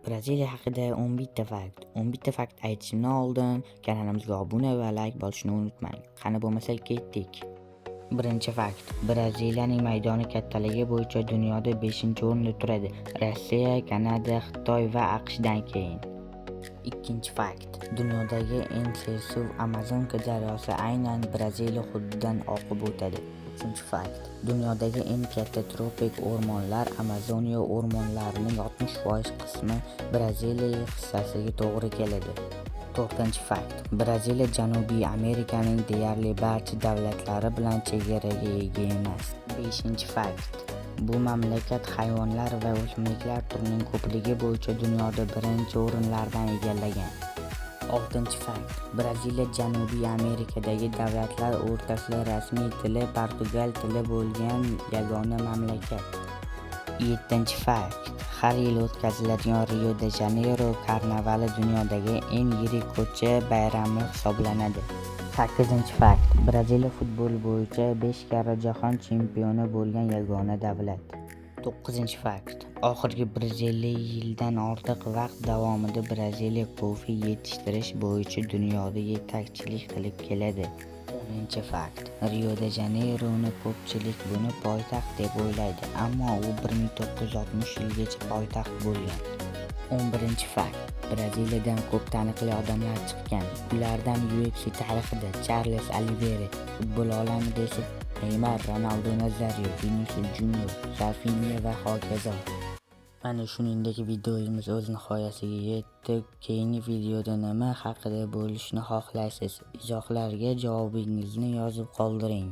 Braziliya haqida 11 ta fakt. 11 ta fakt aytishimdan oldin kanalimizga obuna va like bosishni unutmang. Qani bo'lmasa ketdik. Birinchi fakt. Braziliyaning maydoni kattaligi bo'yicha dunyoda 5-o'rinda turadi. Rossiya, Kanada, Xitoy va AQShdan keyin. Ikkinchi fakt. Dunyodagi eng sesuv Amazonka daryosi aynan Braziliya hududidan oqib o'tadi. Uchinchi fakt. Dunyodagi eng katta tropik o'rmonlar Amazoniya o'rmonlarining 60% qismi Braziliya hissasiga to'g'ri keladi. To'rtinchi fakt. Braziliya Janubiy Amerikaning deyarli barcha davlatlari bilan chegaraga ega emas. Beshinchi fakt. Bu mamlakat hayvonlar va o'simliklar turining ko'pligi bo'yicha dunyoda birinchi o'rinlardan egallagan. 6-fakt. Braziliya Janubiy Amerikadagi davlatlar o'rtasida rasmiy tili Portugal tili bo'lgan yagona mamlakat. 7-fakt. Har yil o'tkaziladigan Rio de Janeiro karnavali dunyodagi eng yirik ko'cha bayrami hisoblanadi. 8-fakt. Braziliya futbol bo'yicha 5 karra jahon chempioni bo'lgan yagona davlat. 9-fakt. Oxirgi 150 yildan ortiq vaqt davomida Braziliya kofe yetishtirish bo'yicha dunyoda yetakchilik qilib keladi. 10-fakt. Rio de Janeironi ko'pchilik buni poytaxt deb o'ylaydi, ammo u 1960 yilgacha poytaxt bo'lgan. 11-fakt. Braziliyadan ko'p taniqli odamlar chiqqan. Ulardan UFC tarixida Charles Oliveira, futbol olamida esa Neymar, Ronaldo Nazario, Vinicius Junior, Rafinha va hokazo. Mana shuningdek videomiz o'z nihoyasiga yetdi. Keyingi videoda nima haqida bo'lishini xohlaysiz? Izohlarga javobingizni yozib qoldiring.